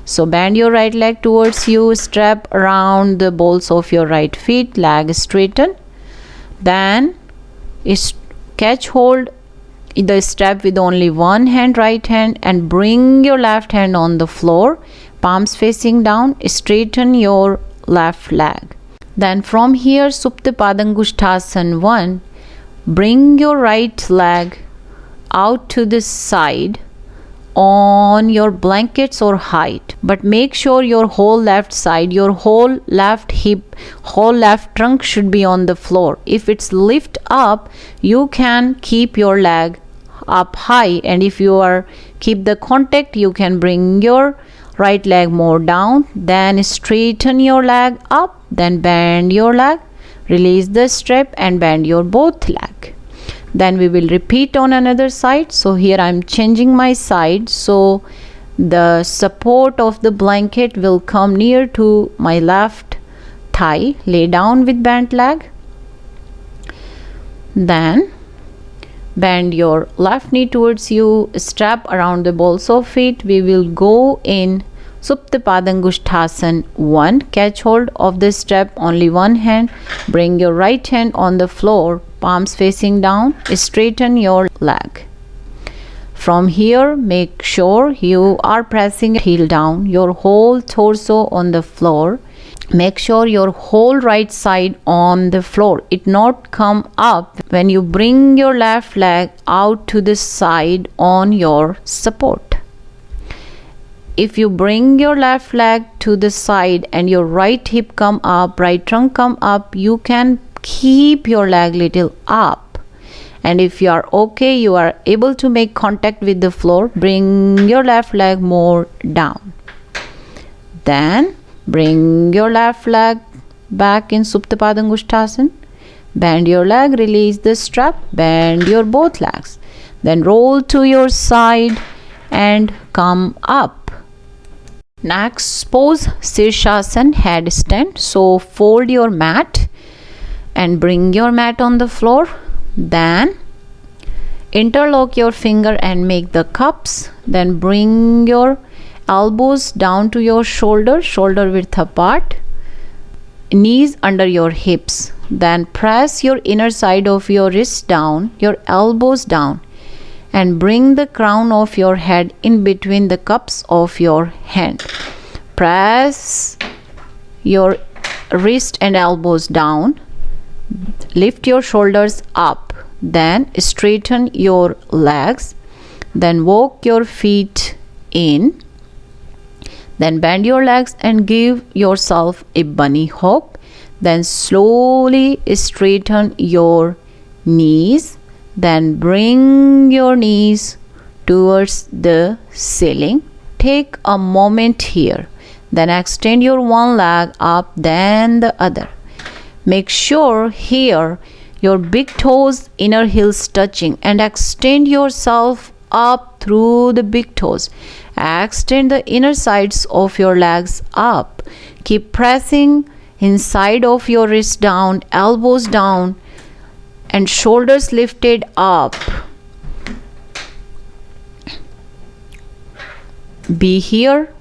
So bend your right leg towards you, strap around the balls of your right feet, leg straighten. Then catch hold the strap with only one hand, right hand, and bring your left hand on the floor, palms facing down, straighten your left leg. Then from here, Supta Padangusthasana 1, bring your right leg out to the side on your blankets or height, but make sure your whole left side, your whole left hip, whole left trunk should be on the floor. If it's lift up, you can keep your leg up high, and if you are keep the contact, you can bring your right leg more down. Then straighten your leg up, then bend your leg, release the strap and bend your both leg. Then we will repeat on another side. So here I am changing my side, so the support of the blanket will come near to my left thigh. Lay down with bent leg. Then bend your left knee towards you, strap around the balls of feet. We will go in Supta Padangusthasana 1. Catch hold of the strap, only one hand. Bring your right hand on the floor, palms facing down. Straighten your leg. From here, make sure you are pressing heel down, your whole torso on the floor. Make sure your whole right side on the floor. It not come up when you bring your left leg out to the side on your support. If you bring your left leg to the side and your right hip come up, right trunk come up, you can keep your leg little up. And if you are okay, you are able to make contact with the floor, bring your left leg more down. Then bring your left leg back in Supta Padangusthasana. Bend your leg, release the strap, bend your both legs. Then roll to your side and come up. Next pose, Sirsasana, headstand. So fold your mat and bring your mat on the floor. Then interlock your finger and make the cups. Then bring your elbows down to your shoulder width apart, knees under your hips. Then press your inner side of your wrist down, your elbows down, and bring the crown of your head in between the cups of your hand. Press your wrist and elbows down. Lift your shoulders up. Then straighten your legs. Then walk your feet in. Then bend your legs and give yourself a bunny hop. Then slowly straighten your knees. Then bring your knees towards the ceiling. Take a moment here. Then extend your one leg up, then the other. Make sure here your big toes, inner heels touching, and extend yourself up through the big toes. Extend the inner sides of your legs up. Keep pressing inside of your wrists down, elbows down, and shoulders lifted up. Be here.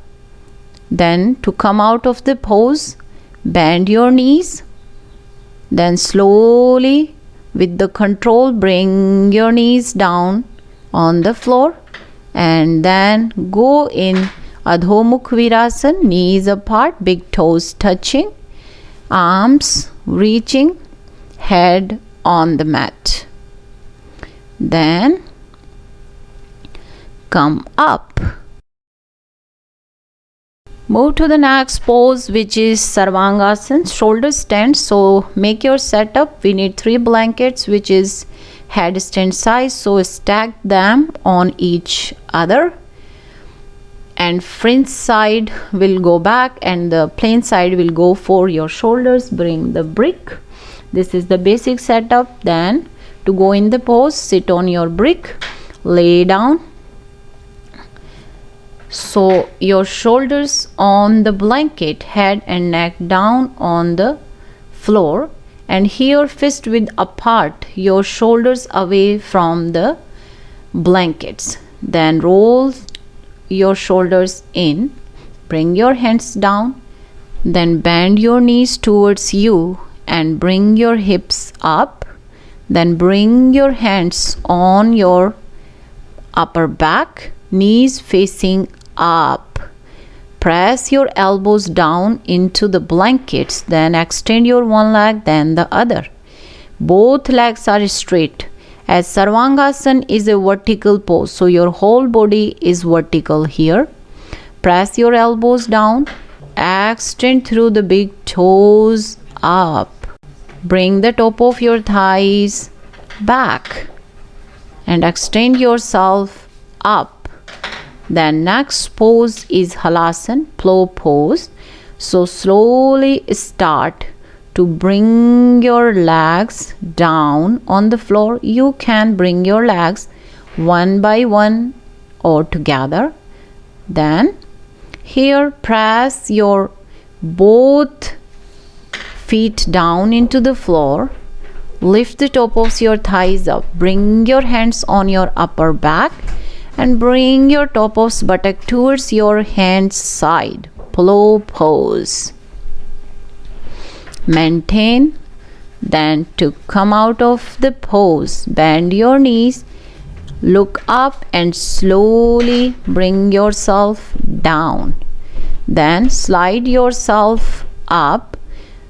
Then to come out of the pose, bend your knees. Then slowly with the control bring your knees down on the floor, and then go in Adho Mukh Veerasana, knees apart, big toes touching, arms reaching, head on the mat. Then come up. Move to the next pose, which is Sarvangasan, shoulder stand. So make your setup. We need 3 blankets, which is head stand size. So stack them on each other. And fringe side will go back and the plain side will go for your shoulders. Bring the brick. This is the basic setup. Then to go in the pose, sit on your brick, lay down. So your shoulders on the blanket, head and neck down on the floor, and here fist width apart, your shoulders away from the blankets. Then roll your shoulders in, bring your hands down, then bend your knees towards you and bring your hips up. Then bring your hands on your upper back, knees facing up. Press your elbows down into the blankets, then extend your one leg, then the other. Both legs are straight, as Sarvangasan is a vertical pose, so your whole body is vertical here. Press your elbows down, extend through the big toes up. Bring the top of your thighs back and extend yourself up. Then next pose is Halasan, plow pose. So slowly start to bring your legs down on the floor. You can bring your legs one by one or together. Then here press your both feet down into the floor. Lift the top of your thighs up. Bring your hands on your upper back and bring your top of buttock towards your hands side. Plow pose. Maintain. Then to come out of the pose, bend your knees, look up and slowly bring yourself down. Then slide yourself up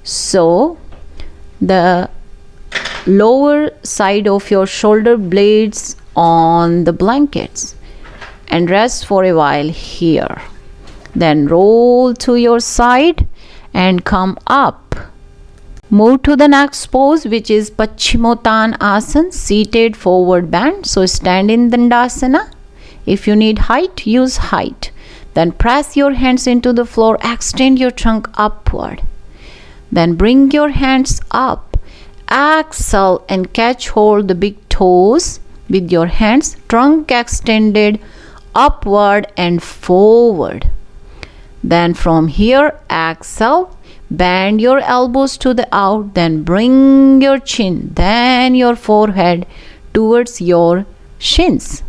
so the lower side of your shoulder blades on the blankets, and rest for a while here. Then roll to your side and come up. Move to the next pose, which is Pachimutanasana, seated forward bend. So stand in Tadasana. If you need height, use height. Then press your hands into the floor, extend your trunk upward. Then bring your hands up. Exhale and catch hold the big toes with your hands, trunk extended upward and forward. Then from here, exhale, bend your elbows to the out, then bring your chin, then your forehead towards your shins.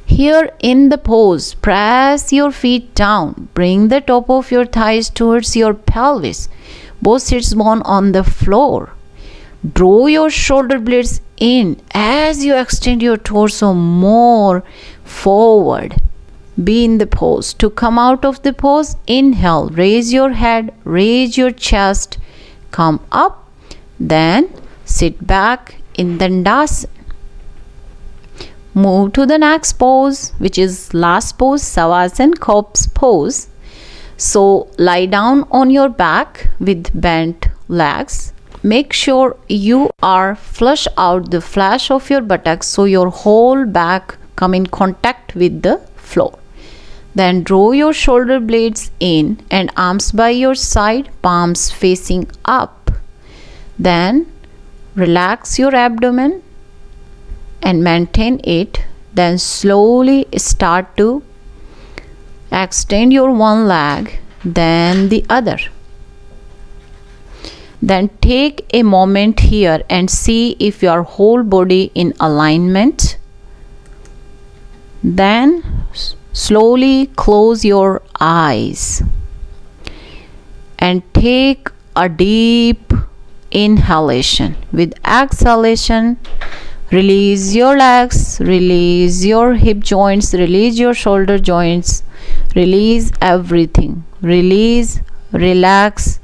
Here in the pose, press your feet down, bring the top of your thighs towards your pelvis, both sits bone on the floor. Draw your shoulder blades in as you extend your torso more forward. Be in the pose. To come out of the pose, inhale, raise your head, raise your chest, come up, then sit back in Dandasana. Move to the next pose, which is last pose, Savasana corpse pose. So lie down on your back with bent legs. Make sure you are flush out the flash of your buttocks so your whole back come in contact with the floor. Then draw your shoulder blades in and arms by your side, palms facing up. Then relax your abdomen and maintain it. Then slowly start to extend your one leg, then the other. Then take a moment here and see if your whole body in alignment. Then slowly close your eyes and take a deep inhalation. With exhalation, release your legs, release your hip joints, release your shoulder joints, release everything. Release, relax,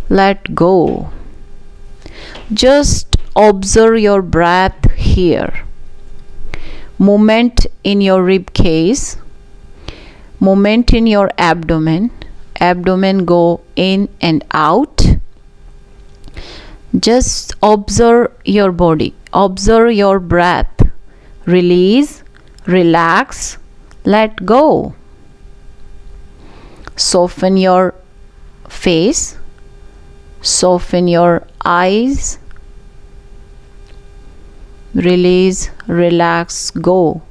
let go. Just observe your breath here. Movement in your rib cage, movement in your abdomen. Abdomen go in and out. Just observe your body, observe your breath. Release, relax, let go. Soften your face, soften your eyes. Release, relax, go.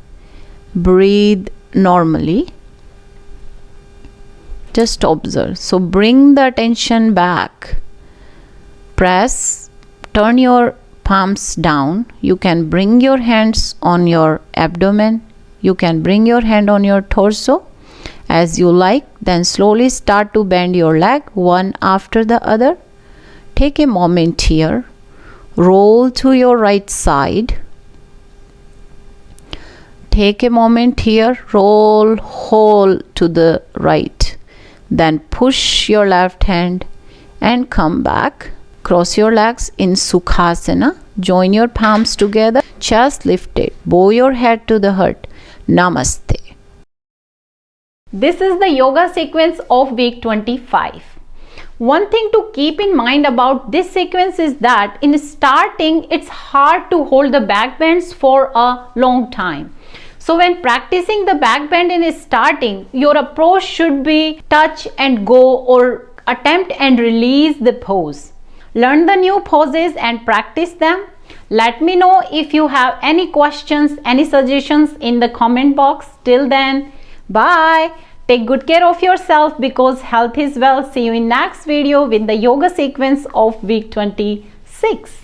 Breathe normally. Just observe. So bring the attention back. Press, turn your palms down. You can bring your hands on your abdomen. You can bring your hand on your torso as you like. Then slowly start to bend your leg one after the other. Take a moment here. Roll to your right side. Take a moment here. Roll whole to the right. Then push your left hand and come back. Cross your legs in Sukhasana. Join your palms together. Chest lifted. Bow your head to the heart. Namaste. This is the yoga sequence of week 25. One thing to keep in mind about this sequence is that in starting, it's hard to hold the back bends for a long time. So when practicing the back bend in starting, your approach should be touch and go or attempt and release the pose. Learn the new poses and practice them. Let me know if you have any questions, any suggestions in the comment box. Till then, bye. Take good care of yourself because health is wealth. See you in next video with the yoga sequence of week 26.